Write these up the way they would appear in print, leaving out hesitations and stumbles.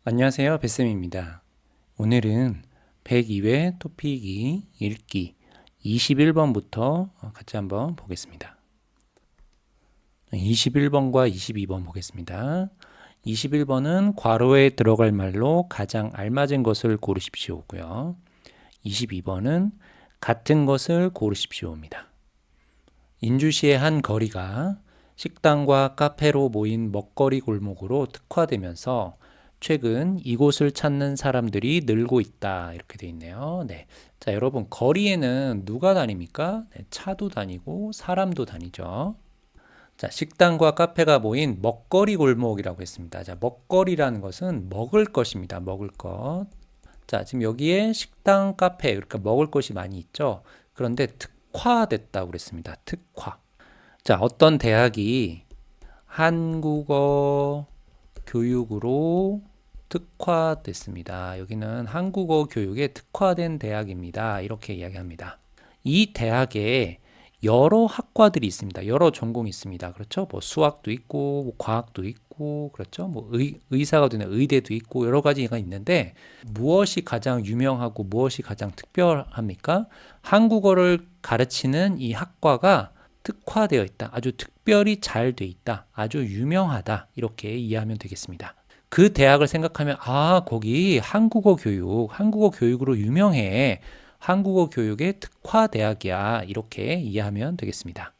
안녕하세요. 뱃쌤입니다. 오늘은 102회 토픽이 읽기 21번부터 같이 한번 보겠습니다. 21번과 22번 보겠습니다. 21번은 괄호에 들어갈 말로 가장 알맞은 것을 고르십시오고요. 22번은 같은 것을 고르십시오입니다. 인주시의 한 거리가 식당과 카페로 모인 먹거리 골목으로 특화되면서 최근 이곳을 찾는 사람들이 늘고 있다. 이렇게 돼 있네요. 네. 자, 여러분, 거리에는 누가 다닙니까? 네, 차도 다니고 사람도 다니죠. 자, 식당과 카페가 모인 먹거리 골목이라고 했습니다. 자, 먹거리라는 것은 먹을 것입니다. 먹을 것. 자, 지금 여기에 식당, 카페, 그러니까 먹을 것이 많이 있죠. 그런데 특화됐다고 그랬습니다. 특화. 자, 어떤 대학이 한국어 교육으로 특화됐습니다. 여기는 한국어 교육에 특화된 대학입니다. 이렇게 이야기합니다. 이 대학에 여러 학과들이 있습니다. 여러 전공이 있습니다. 그렇죠? 뭐 수학도 있고, 뭐 과학도 있고, 그렇죠? 뭐 의사가 되는 의대도 있고, 여러 가지가 있는데, 무엇이 가장 유명하고 무엇이 가장 특별합니까? 한국어를 가르치는 이 학과가 특화되어 있다. 아주 특별히 잘 돼 있다. 아주 유명하다. 이렇게 이해하면 되겠습니다. 그 대학을 생각하면 거기 한국어 교육으로 유명해. 한국어 교육의 특화 대학이야. 이렇게 이해하면 되겠습니다.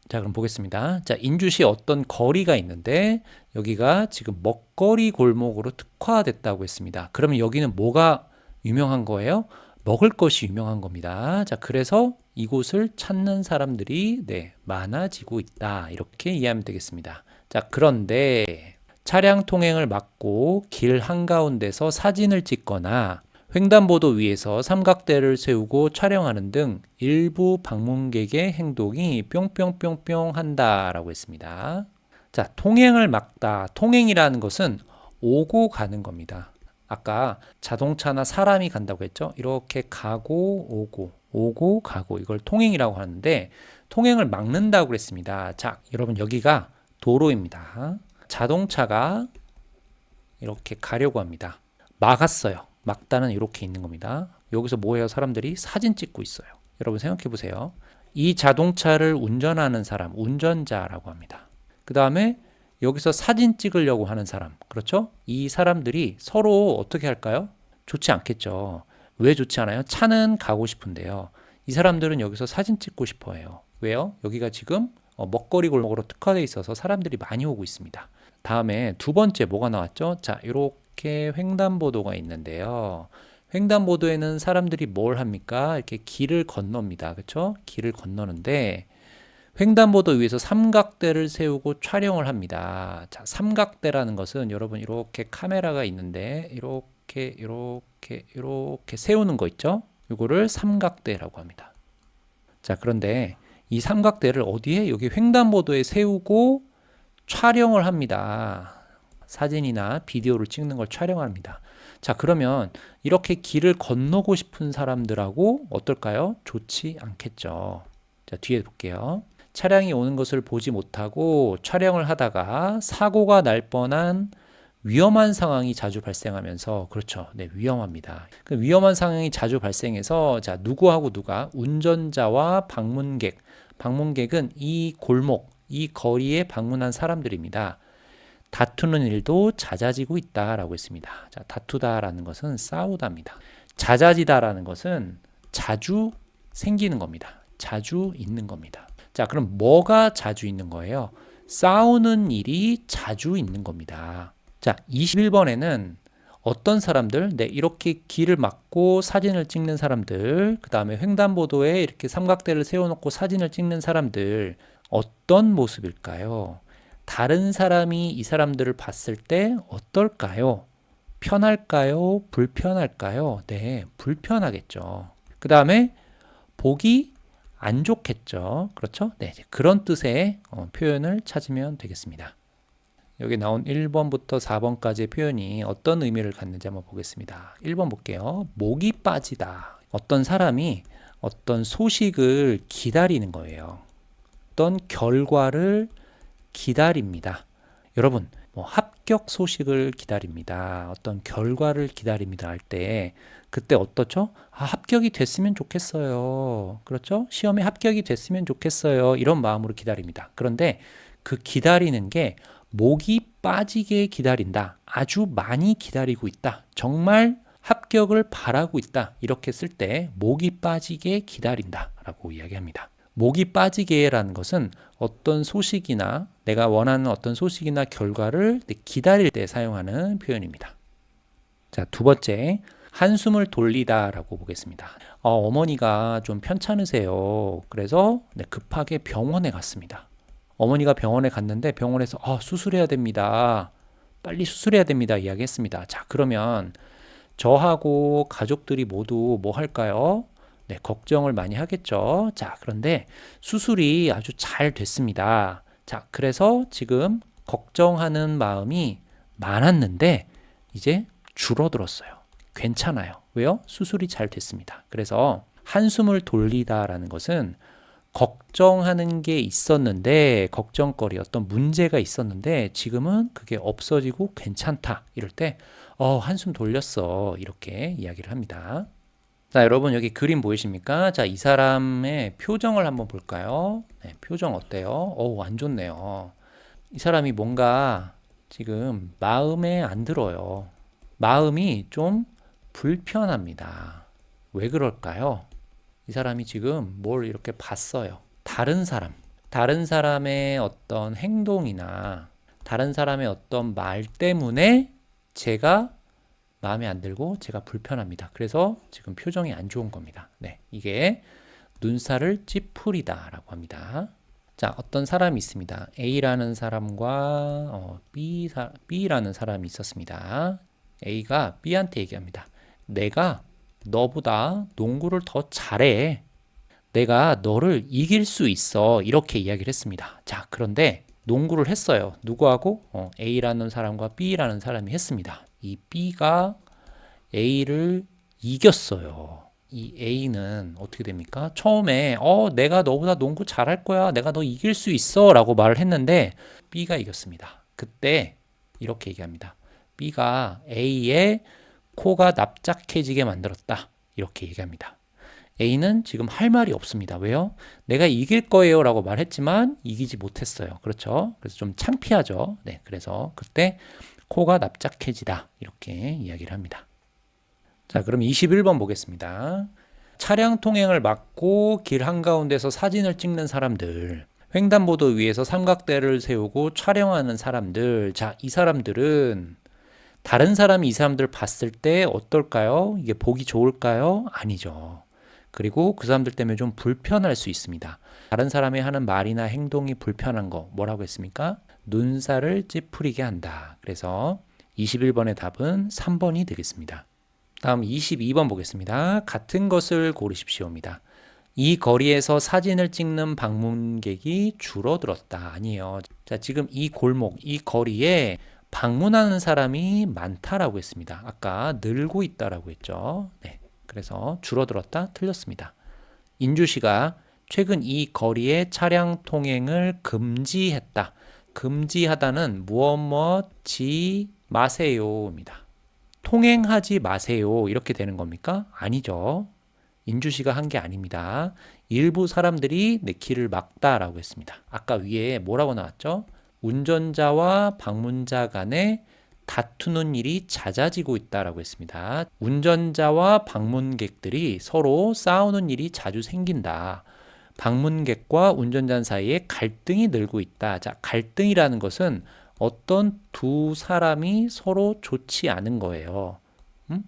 자, 그럼 보겠습니다. 자, 인주시에 어떤 거리가 있는데 여기가 지금 먹거리 골목으로 특화됐다고 했습니다. 그러면 여기는 뭐가 유명한 거예요? 먹을 것이 유명한 겁니다. 자, 그래서 이곳을 찾는 사람들이 많아지고 있다. 이렇게 이해하면 되겠습니다. 자, 그런데 차량 통행을 막고 길 한가운데서 사진을 찍거나 횡단보도 위에서 삼각대를 세우고 촬영하는 등 일부 방문객의 행동이 뿅뿅뿅뿅 한다라고 했습니다. 자, 통행을 막다. 통행이라는 것은 오고 가는 겁니다. 아까 자동차나 사람이 간다고 했죠? 이렇게 가고 오고, 오고 가고 이걸 통행이라고 하는데 통행을 막는다고 그랬습니다. 자, 여러분 여기가 도로입니다. 자동차가 이렇게 가려고 합니다. 막았어요. 막다는 이렇게 있는 겁니다. 여기서 뭐예요? 사람들이 사진 찍고 있어요. 여러분 생각해 보세요. 이 자동차를 운전하는 사람, 운전자라고 합니다. 그 다음에 여기서 사진 찍으려고 하는 사람, 그렇죠? 이 사람들이 서로 어떻게 할까요? 좋지 않겠죠. 왜 좋지 않아요? 차는 가고 싶은데요. 이 사람들은 여기서 사진 찍고 싶어 해요. 왜요? 여기가 지금 먹거리 골목으로 특화되어 있어서 사람들이 많이 오고 있습니다. 다음에 두 번째 뭐가 나왔죠? 자, 이렇게 횡단보도가 있는데요. 횡단보도에는 사람들이 뭘 합니까? 이렇게 길을 건넙니다. 그렇죠? 길을 건너는데 횡단보도 위에서 삼각대를 세우고 촬영을 합니다. 자, 삼각대라는 것은 여러분 이렇게 카메라가 있는데 이렇게 세우는 거 있죠? 이거를 삼각대라고 합니다. 자, 그런데 이 삼각대를 어디에? 여기 횡단보도에 세우고 촬영을 합니다. 사진이나 비디오를 찍는 걸 촬영합니다. 자, 그러면 이렇게 길을 건너고 싶은 사람들하고 어떨까요? 좋지 않겠죠. 자, 뒤에 볼게요. 차량이 오는 것을 보지 못하고 촬영을 하다가 사고가 날 뻔한 위험한 상황이 자주 발생하면서 그렇죠. 네, 위험합니다. 그 위험한 상황이 자주 발생해서 자, 누구하고 누가 운전자와 방문객은 이 골목, 이 거리에 방문한 사람들입니다. 다투는 일도 잦아지고 있다라고 했습니다. 자, 다투다라는 것은 싸우다입니다. 잦아지다라는 것은 자주 생기는 겁니다. 자주 있는 겁니다. 자, 그럼 뭐가 자주 있는 거예요? 싸우는 일이 자주 있는 겁니다. 자, 21번에는 어떤 사람들, 이렇게 길을 막고 사진을 찍는 사람들, 그 다음에 횡단보도에 이렇게 삼각대를 세워놓고 사진을 찍는 사람들, 어떤 모습일까요? 다른 사람이 이 사람들을 봤을 때 어떨까요? 편할까요? 불편할까요? 네, 불편하겠죠. 그 다음에 보기 안 좋겠죠. 그렇죠? 네, 그런 뜻의 표현을 찾으면 되겠습니다. 여기 나온 1번부터 4번까지의 표현이 어떤 의미를 갖는지 한번 보겠습니다. 1번 볼게요. 목이 빠지다. 어떤 사람이 어떤 소식을 기다리는 거예요. 어떤 결과를 기다립니다. 여러분, 합격 소식을 기다립니다. 어떤 결과를 기다립니다 할 때 그때 어떻죠? 합격이 됐으면 좋겠어요. 그렇죠? 시험에 합격이 됐으면 좋겠어요. 이런 마음으로 기다립니다. 그런데 그 기다리는 게 목이 빠지게 기다린다. 아주 많이 기다리고 있다. 정말 합격을 바라고 있다. 이렇게 쓸 때 목이 빠지게 기다린다 라고 이야기합니다. 목이 빠지게라는 것은 어떤 소식이나 내가 원하는 어떤 소식이나 결과를 기다릴 때 사용하는 표현입니다. 자, 두 번째, 한숨을 돌리다 라고 보겠습니다. 어머니가 좀 편찮으세요. 그래서 급하게 병원에 갔습니다. 어머니가 병원에 갔는데 병원에서 수술해야 됩니다. 빨리 수술해야 됩니다. 이야기했습니다. 자, 그러면 저하고 가족들이 모두 뭐 할까요? 네, 걱정을 많이 하겠죠. 자, 그런데 수술이 아주 잘 됐습니다. 자, 그래서 지금 걱정하는 마음이 많았는데 이제 줄어들었어요. 괜찮아요. 왜요? 수술이 잘 됐습니다. 그래서 한숨을 돌리다라는 것은 걱정하는 게 있었는데 걱정거리 어떤 문제가 있었는데 지금은 그게 없어지고 괜찮다. 이럴 때 한숨 돌렸어. 이렇게 이야기를 합니다. 자, 여러분 여기 그림 보이십니까? 자, 이 사람의 표정을 한번 볼까요? 네, 표정 어때요? 안 좋네요. 이 사람이 뭔가 지금 마음에 안 들어요. 마음이 좀 불편합니다. 왜 그럴까요? 이 사람이 지금 뭘 이렇게 봤어요. 다른 사람의 어떤 행동이나 다른 사람의 어떤 말 때문에 제가 마음에 안 들고 제가 불편합니다. 그래서 지금 표정이 안 좋은 겁니다. 네, 이게 눈살을 찌푸리다라고 합니다. 자, 어떤 사람이 있습니다. A라는 사람과 B라는 사람이 있었습니다. A가 B한테 얘기합니다. 내가 너보다 농구를 더 잘해. 내가 너를 이길 수 있어. 이렇게 이야기를 했습니다. 자, 그런데 농구를 했어요. 누구하고? A라는 사람과 B라는 사람이 했습니다. 이 B가 A를 이겼어요. 이 A는 어떻게 됩니까? 처음에 내가 너보다 농구 잘할 거야. 내가 너 이길 수 있어. 라고 말을 했는데 B가 이겼습니다. 그때 이렇게 얘기합니다. B가 A의 코가 납작해지게 만들었다. 이렇게 얘기합니다. A는 지금 할 말이 없습니다. 왜요? 내가 이길 거예요 라고 말했지만 이기지 못했어요. 그렇죠? 그래서 좀 창피하죠. 네, 그래서 그때 코가 납작해지다. 이렇게 이야기를 합니다. 자, 그럼 21번 보겠습니다. 차량 통행을 막고 길 한가운데서 사진을 찍는 사람들, 횡단보도 위에서 삼각대를 세우고 촬영하는 사람들. 자, 이 사람들은 다른 사람이 이 사람들 봤을 때 어떨까요? 이게 보기 좋을까요? 아니죠. 그리고 그 사람들 때문에 좀 불편할 수 있습니다. 다른 사람이 하는 말이나 행동이 불편한 거 뭐라고 했습니까? 눈살을 찌푸리게 한다. 그래서 21번의 답은 3번이 되겠습니다. 다음 22번 보겠습니다. 같은 것을 고르십시오입니다. 이 거리에서 사진을 찍는 방문객이 줄어들었다. 아니에요. 자, 지금 이 골목, 이 거리에 방문하는 사람이 많다라고 했습니다. 아까 늘고 있다라고 했죠. 네, 그래서 줄어들었다. 틀렸습니다. 인주시가 최근 이 거리에 차량 통행을 금지했다. 금지하다는 무엇지 마세요입니다. 통행하지 마세요. 이렇게 되는 겁니까? 아니죠. 인주시가 한 게 아닙니다. 일부 사람들이 내 길을 막다라고 했습니다. 아까 위에 뭐라고 나왔죠? 운전자와 방문자 간에 다투는 일이 잦아지고 있다라고 했습니다. 운전자와 방문객들이 서로 싸우는 일이 자주 생긴다. 방문객과 운전자 사이에 갈등이 늘고 있다. 자, 갈등이라는 것은 어떤 두 사람이 서로 좋지 않은 거예요.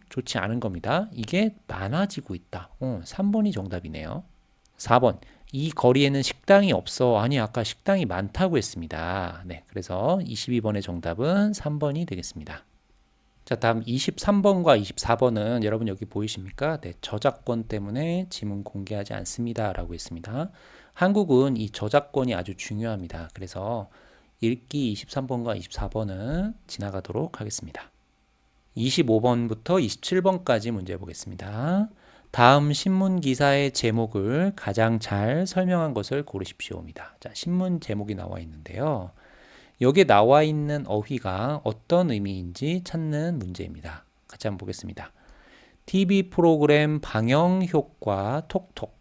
좋지 않은 겁니다. 이게 많아지고 있다. 3번이 정답이네요. 4번. 이 거리에는 식당이 없어. 아니, 아까 식당이 많다고 했습니다. 네, 그래서 22번의 정답은 3번이 되겠습니다. 자, 다음 23번과 24번은 여러분 여기 보이십니까? 네, 저작권 때문에 지문 공개하지 않습니다. 라고 했습니다. 한국은 이 저작권이 아주 중요합니다. 그래서 읽기 23번과 24번은 지나가도록 하겠습니다. 25번부터 27번까지 문제 보겠습니다. 다음 신문 기사의 제목을 가장 잘 설명한 것을 고르십시오입니다. 자, 신문 제목이 나와 있는데요. 여기에 나와 있는 어휘가 어떤 의미인지 찾는 문제입니다. 같이 한번 보겠습니다. TV 프로그램 방영 효과 톡톡.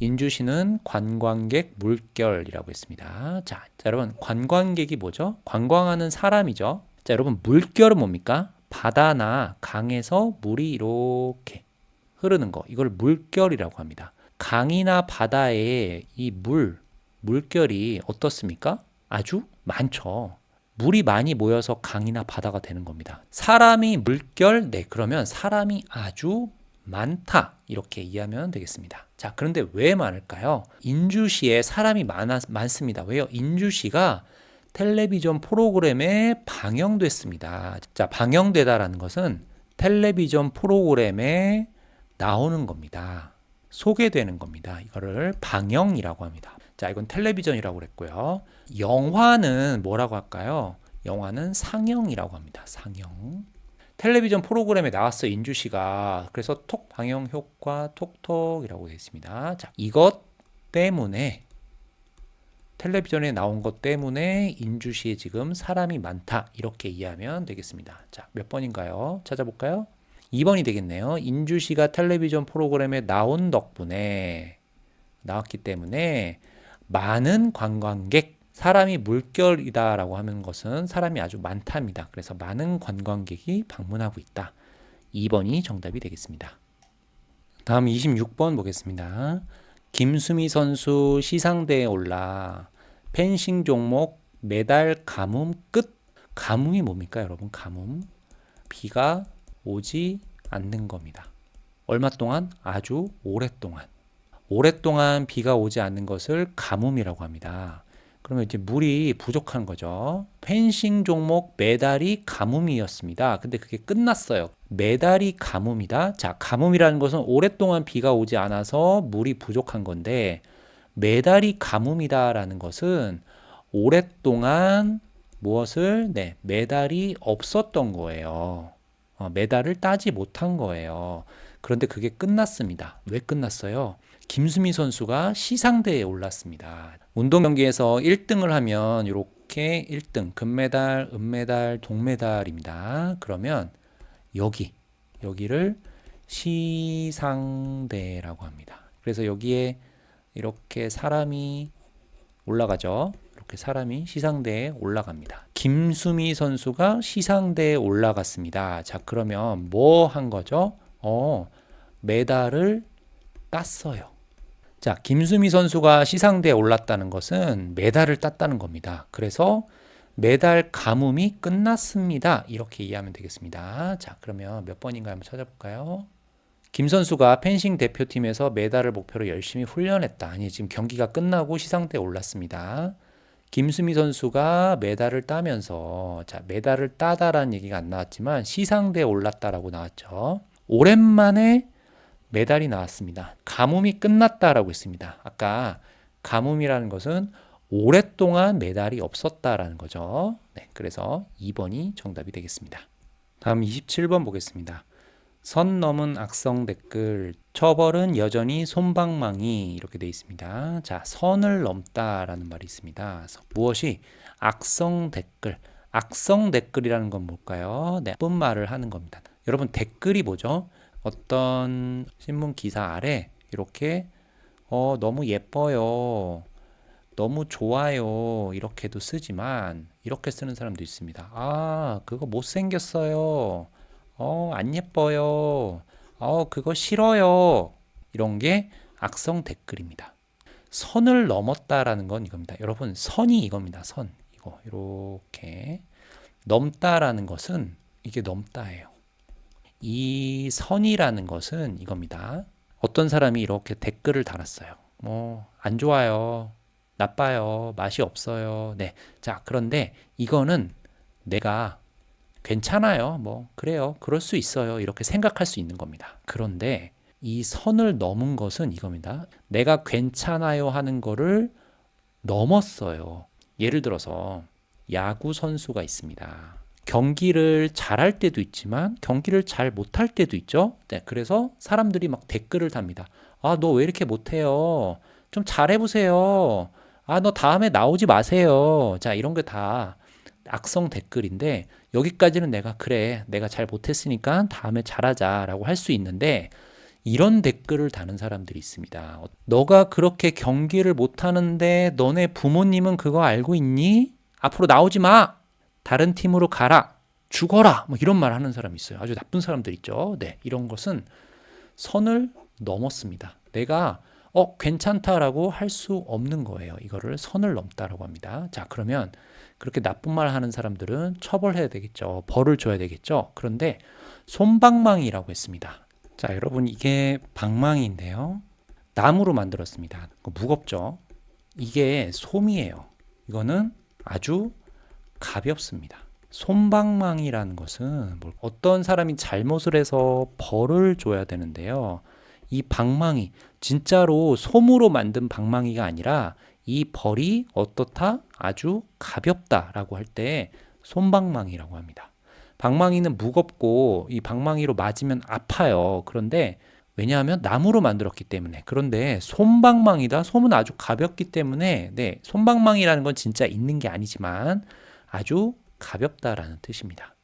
인주시는 관광객 물결이라고 했습니다. 자, 여러분 관광객이 뭐죠? 관광하는 사람이죠. 자, 여러분 물결은 뭡니까? 바다나 강에서 물이 이렇게 흐르는 거. 이걸 물결이라고 합니다. 강이나 바다에 이 물결이 어떻습니까? 아주 많죠. 물이 많이 모여서 강이나 바다가 되는 겁니다. 사람이 물결? 네, 그러면 사람이 아주 많다. 이렇게 이해하면 되겠습니다. 자, 그런데 왜 많을까요? 인주시에 사람이 많습니다. 왜요? 인주시가 텔레비전 프로그램에 방영됐습니다. 자, 방영되다라는 것은 텔레비전 프로그램에 나오는 겁니다. 소개되는 겁니다. 이거를 방영이라고 합니다. 자, 이건 텔레비전이라고 그랬고요. 영화는 뭐라고 할까요? 영화는 상영이라고 합니다. 상영. 텔레비전 프로그램에 나왔어요, 인주시가. 그래서 톡 방영 효과 톡톡이라고 되어 있습니다. 자, 이것 때문에 텔레비전에 나온 것 때문에 인주시에 지금 사람이 많다. 이렇게 이해하면 되겠습니다. 자, 몇 번인가요? 찾아볼까요? 2번이 되겠네요. 인주시가 텔레비전 프로그램에 나왔기 때문에 많은 관광객, 사람이 물결이다라고 하는 것은 사람이 아주 많답니다. 그래서 많은 관광객이 방문하고 있다. 2번이 정답이 되겠습니다. 다음 26번 보겠습니다. 김수미 선수 시상대에 올라 펜싱 종목 메달 가뭄 끝. 가뭄이 뭡니까, 여러분? 가뭄. 비가 오지 않는 겁니다. 얼마 동안? 아주 오랫동안. 오랫동안 비가 오지 않는 것을 가뭄이라고 합니다. 그러면 이제 물이 부족한 거죠. 펜싱 종목 메달이 가뭄이었습니다. 근데 그게 끝났어요. 메달이 가뭄이다. 자, 가뭄이라는 것은 오랫동안 비가 오지 않아서 물이 부족한 건데, 메달이 가뭄이다라는 것은 오랫동안 무엇을? 네, 메달이 없었던 거예요. 메달을 따지 못한 거예요. 그런데 그게 끝났습니다. 왜 끝났어요? 김수미 선수가 시상대에 올랐습니다. 운동 경기에서 1등을 하면 이렇게 1등, 금메달, 은메달, 동메달입니다. 그러면 여기를 시상대라고 합니다. 그래서 여기에 이렇게 사람이 올라가죠. 이렇게 사람이 시상대에 올라갑니다. 김수미 선수가 시상대에 올라갔습니다. 자, 그러면 뭐 한 거죠? 메달을 땄어요. 자, 김수미 선수가 시상대에 올랐다는 것은 메달을 땄다는 겁니다. 그래서 메달 가뭄이 끝났습니다. 이렇게 이해하면 되겠습니다. 자, 그러면 몇 번인가 한번 찾아볼까요? 김 선수가 펜싱 대표팀에서 메달을 목표로 열심히 훈련했다. 아니, 지금 경기가 끝나고 시상대에 올랐습니다. 김수미 선수가 메달을 따면서, 자, 메달을 따다라는 얘기가 안 나왔지만 시상대에 올랐다라고 나왔죠. 오랜만에 메달이 나왔습니다. 가뭄이 끝났다라고 했습니다. 아까 가뭄이라는 것은 오랫동안 메달이 없었다라는 거죠. 네, 그래서 2번이 정답이 되겠습니다. 다음 27번 보겠습니다. 선 넘은 악성 댓글, 처벌은 여전히 솜방망이, 이렇게 되어 있습니다. 자, 선을 넘다라는 말이 있습니다. 무엇이? 악성 댓글. 악성 댓글이라는 건 뭘까요? 네, 나쁜 말을 하는 겁니다. 여러분, 댓글이 뭐죠? 어떤 신문 기사 아래 이렇게 너무 예뻐요, 너무 좋아요, 이렇게도 쓰지만 이렇게 쓰는 사람도 있습니다. 아, 그거 못생겼어요, 안 예뻐요, 그거 싫어요. 이런 게 악성 댓글입니다. 선을 넘었다라는 건 이겁니다. 여러분, 선이 이겁니다. 선, 이거 이렇게 넘다라는 것은 이게 넘다예요. 이 선이라는 것은 이겁니다. 어떤 사람이 이렇게 댓글을 달았어요. 안 좋아요, 나빠요, 맛이 없어요. 네. 자, 그런데 이거는 내가 괜찮아요, 그래요, 그럴 수 있어요, 이렇게 생각할 수 있는 겁니다. 그런데 이 선을 넘은 것은 이겁니다. 내가 괜찮아요 하는 거를 넘었어요. 예를 들어서 야구 선수가 있습니다. 경기를 잘할 때도 있지만 경기를 잘 못할 때도 있죠. 네, 그래서 사람들이 막 댓글을 답니다. 아, 너 왜 이렇게 못해요? 좀 잘해보세요. 아, 너 다음에 나오지 마세요. 자, 이런 게 다 악성 댓글인데 여기까지는 내가 그래, 내가 잘 못했으니까 다음에 잘하자라고 할 수 있는데 이런 댓글을 다는 사람들이 있습니다. 너가 그렇게 경기를 못하는데 너네 부모님은 그거 알고 있니? 앞으로 나오지 마. 다른 팀으로 가라. 죽어라. 뭐 이런 말 하는 사람이 있어요. 아주 나쁜 사람들 있죠. 네, 이런 것은 선을 넘었습니다. 내가 괜찮다라고 할 수 없는 거예요. 이거를 선을 넘다라고 합니다. 자, 그러면 그렇게 나쁜 말 하는 사람들은 처벌해야 되겠죠. 벌을 줘야 되겠죠. 그런데 솜방망이라고 했습니다. 자, 여러분 이게 방망이인데요. 나무로 만들었습니다. 무겁죠? 이게 솜이에요. 이거는 아주 가볍습니다. 솜방망이라는 것은 어떤 사람이 잘못을 해서 벌을 줘야 되는데요. 이 방망이, 진짜로 솜으로 만든 방망이가 아니라 이 벌이 어떻다? 아주 가볍다라고 할 때 솜방망이라고 합니다. 방망이는 무겁고 이 방망이로 맞으면 아파요. 그런데 왜냐하면 나무로 만들었기 때문에. 그런데 솜방망이다. 솜은 아주 가볍기 때문에 네, 솜방망이라는 건 진짜 있는 게 아니지만 아주 가볍다라는 뜻입니다.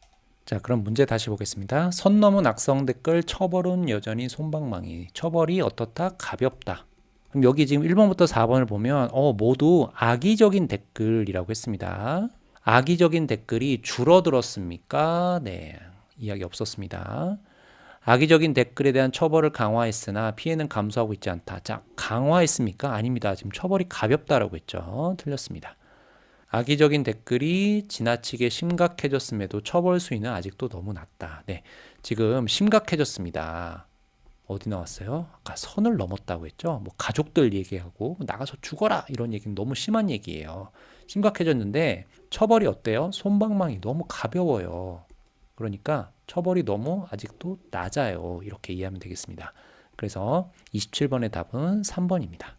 자, 그럼 문제 다시 보겠습니다. 선 넘은 악성 댓글, 처벌은 여전히 솜방망이. 처벌이 어떻다? 가볍다. 그럼 여기 지금 1번부터 4번을 보면 모두 악의적인 댓글이라고 했습니다. 악의적인 댓글이 줄어들었습니까? 네, 이야기 없었습니다. 악의적인 댓글에 대한 처벌을 강화했으나 피해는 감소하고 있지 않다. 자, 강화했습니까? 아닙니다. 지금 처벌이 가볍다라고 했죠. 틀렸습니다. 악의적인 댓글이 지나치게 심각해졌음에도 처벌 수위는 아직도 너무 낮다. 네, 지금 심각해졌습니다. 어디 나왔어요? 아까 선을 넘었다고 했죠. 뭐 가족들 얘기하고 나가서 죽어라 이런 얘기는 너무 심한 얘기예요. 심각해졌는데 처벌이 어때요? 솜방망이 너무 가벼워요. 그러니까 처벌이 너무 아직도 낮아요. 이렇게 이해하면 되겠습니다. 그래서 27번의 답은 3번입니다.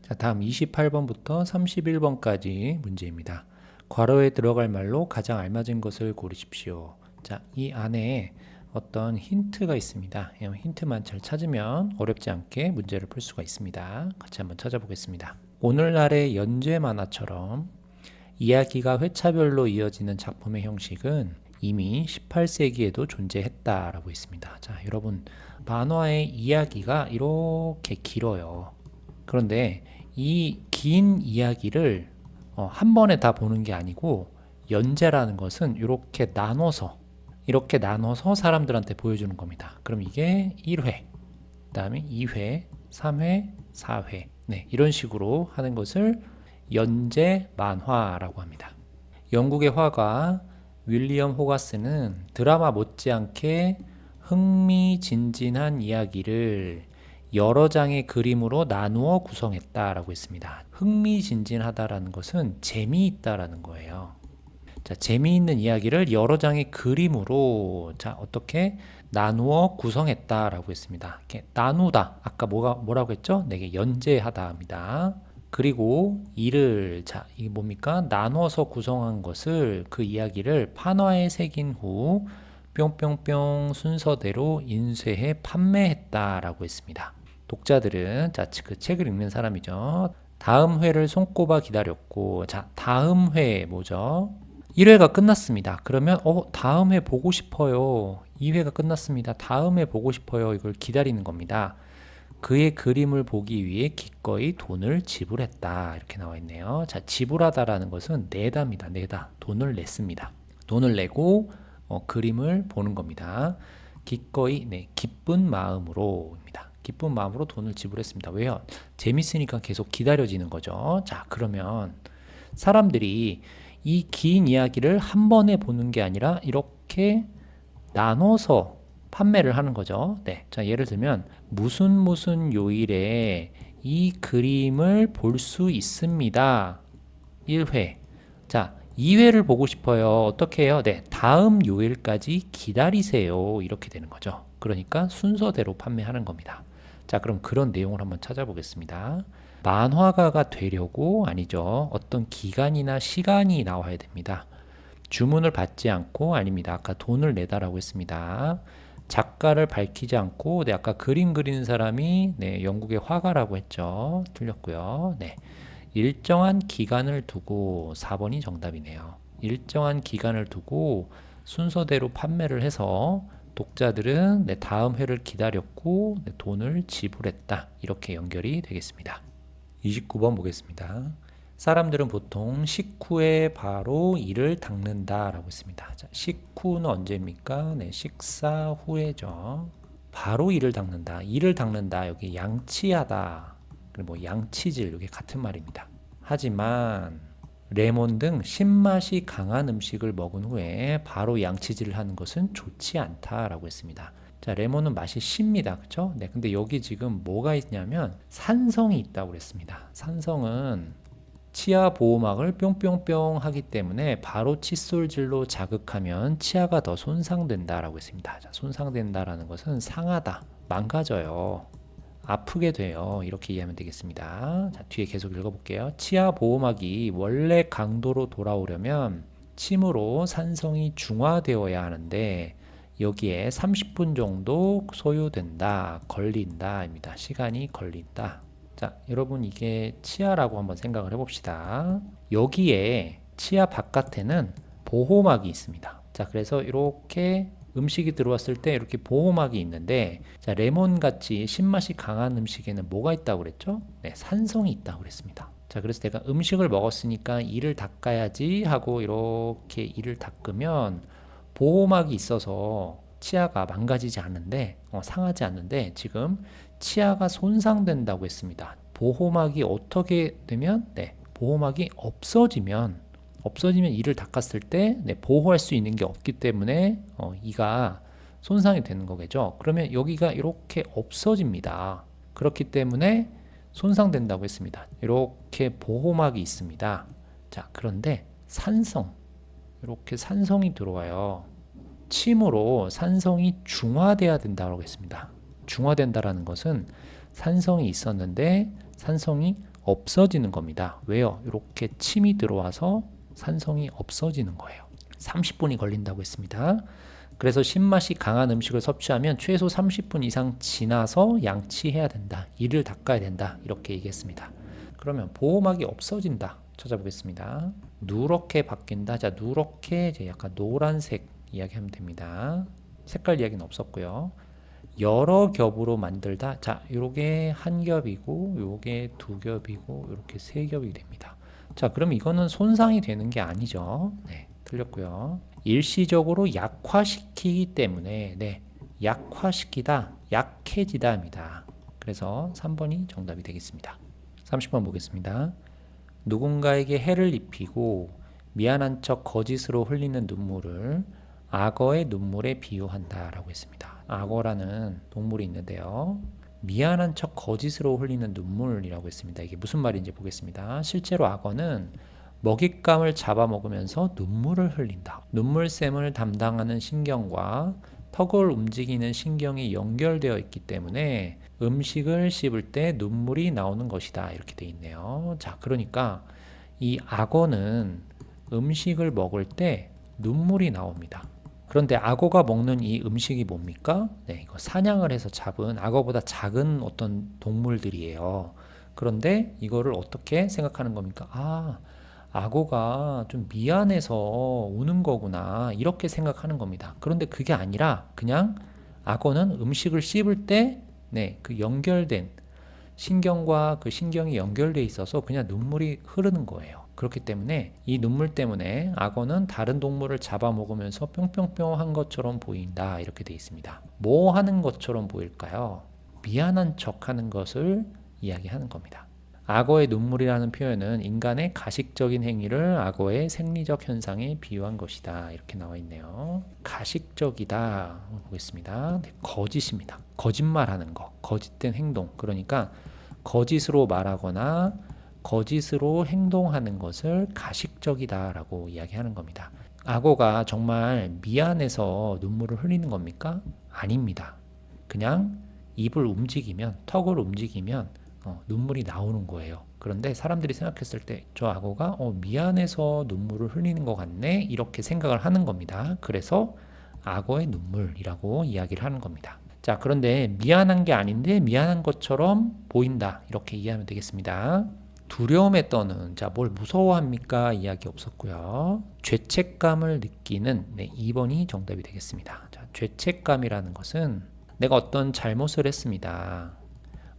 자, 다음 28번부터 31번까지 문제입니다. 괄호에 들어갈 말로 가장 알맞은 것을 고르십시오. 자, 이 안에 어떤 힌트가 있습니다. 힌트만 잘 찾으면 어렵지 않게 문제를 풀 수가 있습니다. 같이 한번 찾아보겠습니다. 오늘날의 연재 만화처럼 이야기가 회차별로 이어지는 작품의 형식은 이미 18세기에도 존재했다라고 있습니다. 자, 여러분, 만화의 이야기가 이렇게 길어요. 그런데 이 긴 이야기를 한 번에 다 보는 게 아니고 연재라는 것은 이렇게 나눠서 사람들한테 보여주는 겁니다. 그럼 이게 1회, 그 다음에 2회, 3회, 4회 네, 이런 식으로 하는 것을 연재 만화라고 합니다. 영국의 화가 윌리엄 호가스는 드라마 못지않게 흥미진진한 이야기를 여러 장의 그림으로 나누어 구성했다라고 했습니다. 흥미진진하다라는 것은 재미있다라는 거예요. 자, 재미있는 이야기를 여러 장의 그림으로 어떻게 나누어 구성했다라고 했습니다. 이렇게 나누다, 아까 뭐라고 했죠? 네, 연재하다 합니다. 그리고 이게 뭡니까? 나눠서 구성한 것을 그 이야기를 판화에 새긴 후 뿅뿅뿅 순서대로 인쇄해 판매했다라고 했습니다. 독자들은 그 책을 읽는 사람이죠. 다음 회를 손꼽아 기다렸고, 다음 회 뭐죠? 1회가 끝났습니다. 그러면 다음 회 보고 싶어요. 2회가 끝났습니다. 다음 회 보고 싶어요. 이걸 기다리는 겁니다. 그의 그림을 보기 위해 기꺼이 돈을 지불했다. 이렇게 나와 있네요. 자, 지불하다라는 것은 내다입니다. 내다. 돈을 냈습니다. 돈을 내고 그림을 보는 겁니다. 기꺼이, 네, 기쁜 마음으로입니다. 기쁜 마음으로 돈을 지불했습니다. 왜요? 재밌으니까 계속 기다려지는 거죠. 자, 그러면 사람들이 이 긴 이야기를 한 번에 보는 게 아니라 이렇게 나눠서 판매를 하는 거죠. 네. 자, 예를 들면 무슨 요일에 이 그림을 볼 수 있습니다. 1회. 자, 2회를 보고 싶어요. 어떻게 해요? 네. 다음 요일까지 기다리세요. 이렇게 되는 거죠. 그러니까 순서대로 판매하는 겁니다. 자, 그럼 그런 내용을 한번 찾아보겠습니다. 만화가가 되려고 아니죠. 어떤 기간이나 시간이 나와야 됩니다. 주문을 받지 않고 아닙니다. 아까 돈을 내다라고 했습니다. 작가를 밝히지 않고 아까 그림 그리는 사람이 영국의 화가라고 했죠. 틀렸고요. 네. 일정한 기간을 두고 4번이 정답이네요. 일정한 기간을 두고 순서대로 판매를 해서 독자들은 다음 회를 기다렸고 돈을 지불했다. 이렇게 연결이 되겠습니다. 29번 보겠습니다. 사람들은 보통 식후에 바로 이를 닦는다 라고 했습니다. 자, 식후는 언제입니까? 식사 후에죠. 바로 이를 닦는다. 이를 닦는다. 여기 양치하다. 그리고 양치질 이게 같은 말입니다. 하지만 레몬 등 신맛이 강한 음식을 먹은 후에 바로 양치질을 하는 것은 좋지 않다라고 했습니다. 자, 레몬은 맛이 씁니다. 그렇죠? 네, 근데 여기 지금 뭐가 있냐면 산성이 있다고 그랬습니다. 산성은 치아 보호막을 뿅뿅뿅 하기 때문에 바로 칫솔질로 자극하면 치아가 더 손상된다라고 했습니다. 자, 손상된다라는 것은 상하다, 망가져요. 아프게 돼요. 이렇게 이해하면 되겠습니다. 자, 뒤에 계속 읽어볼게요. 치아 보호막이 원래 강도로 돌아오려면 침으로 산성이 중화되어야 하는데 여기에 30분 정도 소요된다, 걸린다 입니다. 시간이 걸린다. 자, 여러분 이게 치아라고 한번 생각을 해봅시다. 여기에 치아 바깥에는 보호막이 있습니다. 자, 그래서 이렇게 음식이 들어왔을 때 이렇게 보호막이 있는데, 자, 레몬 같이 신맛이 강한 음식에는 뭐가 있다고 그랬죠? 네, 산성이 있다고 그랬습니다. 자, 그래서 내가 음식을 먹었으니까 이를 닦아야지 하고 이렇게 이를 닦으면 보호막이 있어서 치아가 망가지지 않는데, 상하지 않는데 지금 치아가 손상된다고 했습니다. 보호막이 어떻게 되면, 보호막이 없어지면 이를 닦았을 때 보호할 수 있는 게 없기 때문에 이가 손상이 되는 거겠죠. 그러면 여기가 이렇게 없어집니다. 그렇기 때문에 손상된다고 했습니다. 이렇게 보호막이 있습니다. 자, 그런데 이렇게 산성이 들어와요. 침으로 산성이 중화돼야 된다고 했습니다. 중화된다라는 것은 산성이 있었는데 산성이 없어지는 겁니다. 왜요? 이렇게 침이 들어와서 산성이 없어지는 거예요. 30분이 걸린다고 했습니다. 그래서 신맛이 강한 음식을 섭취하면 최소 30분 이상 지나서 양치해야 된다. 이를 닦아야 된다. 이렇게 얘기했습니다. 그러면 보호막이 없어진다. 찾아보겠습니다. 누렇게 바뀐다. 자, 누렇게 이제 약간 노란색 이야기하면 됩니다. 색깔 이야기는 없었고요. 여러 겹으로 만들다. 자, 요게 한 겹이고 요게 두 겹이고 이렇게 세 겹이 됩니다. 자, 그럼 이거는 손상이 되는 게 아니죠. 네, 틀렸고요. 일시적으로 약화시키기 때문에 약화시키다, 약해지다입니다. 그래서 3번이 정답이 되겠습니다. 30번 보겠습니다. 누군가에게 해를 입히고 미안한 척 거짓으로 흘리는 눈물을 악어의 눈물에 비유한다 라고 했습니다. 악어라는 동물이 있는데요. 미안한 척 거짓으로 흘리는 눈물이라고 했습니다. 이게 무슨 말인지 보겠습니다. 실제로 악어는 먹잇감을 잡아먹으면서 눈물을 흘린다. 눈물샘을 담당하는 신경과 턱을 움직이는 신경이 연결되어 있기 때문에 음식을 씹을 때 눈물이 나오는 것이다. 이렇게 돼 있네요. 자, 그러니까 이 악어는 음식을 먹을 때 눈물이 나옵니다. 그런데 악어가 먹는 이 음식이 뭡니까? 네, 이거 사냥을 해서 잡은 악어보다 작은 어떤 동물들이에요. 그런데 이거를 어떻게 생각하는 겁니까? 아, 악어가 좀 미안해서 우는 거구나. 이렇게 생각하는 겁니다. 그런데 그게 아니라 그냥 악어는 음식을 씹을 때 그 연결된 신경과 그 신경이 연결돼 있어서 그냥 눈물이 흐르는 거예요. 그렇기 때문에 이 눈물 때문에 악어는 다른 동물을 잡아먹으면서 뿅뿅뿅 한 것처럼 보인다. 이렇게 돼 있습니다. 뭐 하는 것처럼 보일까요? 미안한 척 하는 것을 이야기하는 겁니다. 악어의 눈물이라는 표현은 인간의 가식적인 행위를 악어의 생리적 현상에 비유한 것이다. 이렇게 나와 있네요. 가식적이다. 보겠습니다. 거짓입니다. 거짓말하는 거, 거짓된 행동. 그러니까 거짓으로 말하거나 거짓으로 행동하는 것을 가식적이다라고 이야기하는 겁니다. 악어가 정말 미안해서 눈물을 흘리는 겁니까? 아닙니다. 그냥 입을 움직이면, 턱을 움직이면 눈물이 나오는 거예요. 그런데 사람들이 생각했을 때 저 악어가 미안해서 눈물을 흘리는 것 같네 이렇게 생각을 하는 겁니다. 그래서 악어의 눈물이라고 이야기를 하는 겁니다. 자, 그런데 미안한 게 아닌데 미안한 것처럼 보인다 이렇게 이해하면 되겠습니다. 두려움에 떠는, 자, 뭘 무서워합니까? 이야기 없었고요. 죄책감을 느끼는, 네, 2번이 정답이 되겠습니다. 자, 죄책감이라는 것은 내가 어떤 잘못을 했습니다.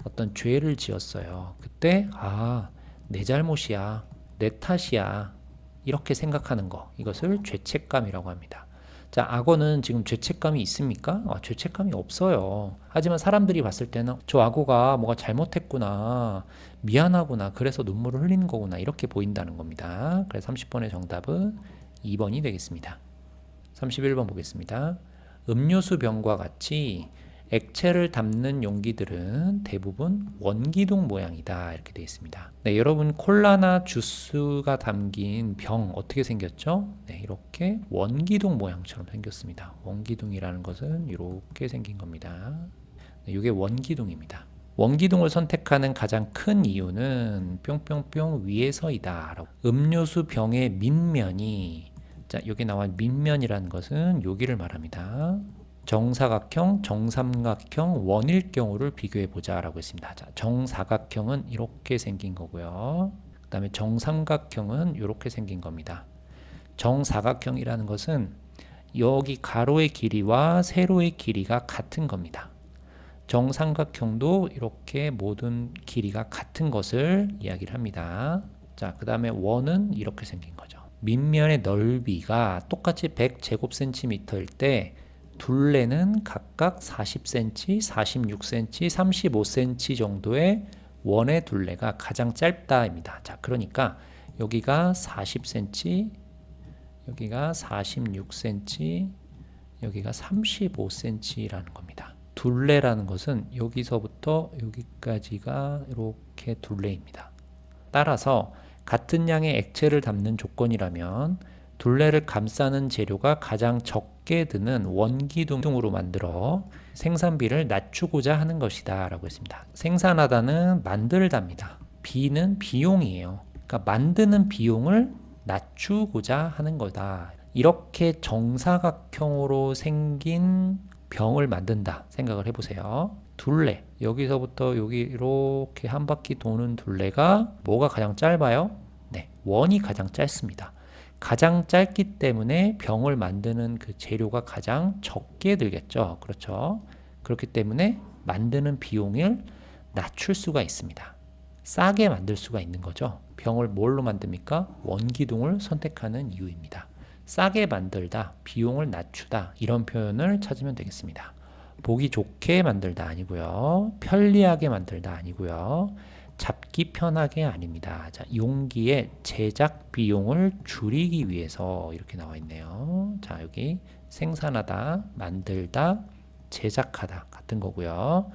어떤 죄를 지었어요. 그때 내 잘못이야, 내 탓이야, 이렇게 생각하는 거, 이것을 죄책감이라고 합니다. 자, 악어는 지금 죄책감이 있습니까? 죄책감이 없어요. 하지만 사람들이 봤을 때는 저 악어가 뭐가 잘못했구나, 미안하구나, 그래서 눈물을 흘리는 거구나, 이렇게 보인다는 겁니다. 그래서 30번의 정답은 2번이 되겠습니다. 31번 보겠습니다. 음료수 병과 같이 액체를 담는 용기들은 대부분 원기둥 모양이다, 이렇게 되어 있습니다. 네, 여러분 콜라나 주스가 담긴 병 어떻게 생겼죠? 네, 이렇게 원기둥 모양처럼 생겼습니다. 원기둥이라는 것은 이렇게 생긴 겁니다. 네, 이게 원기둥입니다. 원기둥을 선택하는 가장 큰 이유는 뿅뿅뿅 위에서이다. 음료수 병의 밑면이, 자, 여기 나와 밑면이라는 것은 여기를 말합니다. 정사각형, 정삼각형, 원일 경우를 비교해 보자라고 했습니다. 자, 정사각형은 이렇게 생긴 거고요. 그 다음에 정삼각형은 이렇게 생긴 겁니다. 정사각형이라는 것은 여기 가로의 길이와 세로의 길이가 같은 겁니다. 정삼각형도 이렇게 모든 길이가 같은 것을 이야기를 합니다. 자, 그 다음에 원은 이렇게 생긴 거죠. 밑면의 넓이가 똑같이 100제곱센티미터일 때 둘레는 각각 40cm, 46cm, 35cm 정도의 원의 둘레가 가장 짧다입니다. 자, 그러니까 여기가 40cm, 여기가 46cm, 여기가 35cm라는 겁니다. 둘레라는 것은 여기서부터 여기까지가 이렇게 둘레입니다. 따라서 같은 양의 액체를 담는 조건이라면 둘레를 감싸는 재료가 가장 적게 드는 원기둥으로 만들어 생산비를 낮추고자 하는 것이다 라고 했습니다. 생산하다는 만들다입니다. 비는 비용이에요. 그러니까 만드는 비용을 낮추고자 하는 거다. 이렇게 정사각형으로 생긴 병을 만든다 생각을 해보세요. 둘레, 여기서부터 여기 이렇게 한 바퀴 도는 둘레가 뭐가 가장 짧아요? 네, 원이 가장 짧습니다. 가장 짧기 때문에 병을 만드는 그 재료가 가장 적게 들겠죠. 그렇죠? 그렇기 때문에 만드는 비용을 낮출 수가 있습니다. 싸게 만들 수가 있는 거죠. 병을 뭘로 만듭니까? 원기둥을 선택하는 이유입니다. 싸게 만들다, 비용을 낮추다, 이런 표현을 찾으면 되겠습니다. 보기 좋게 만들다 아니고요. 편리하게 만들다 아니고요. 잡기 편하게 아닙니다. 자, 용기의 제작 비용을 줄이기 위해서 이렇게 나와 있네요. 자, 여기 생산하다, 만들다, 제작하다 같은 거고요.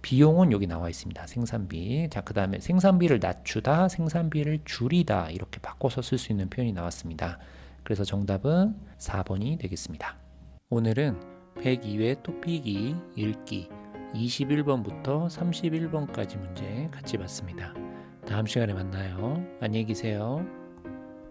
비용은 여기 나와 있습니다. 생산비. 자, 그 다음에 생산비를 낮추다, 생산비를 줄이다, 이렇게 바꿔서 쓸 수 있는 표현이 나왔습니다. 그래서 정답은 4번이 되겠습니다. 오늘은 102회 토픽이 읽기 21번부터 31번까지 문제 같이 봤습니다. 다음 시간에 만나요. 안녕히 계세요.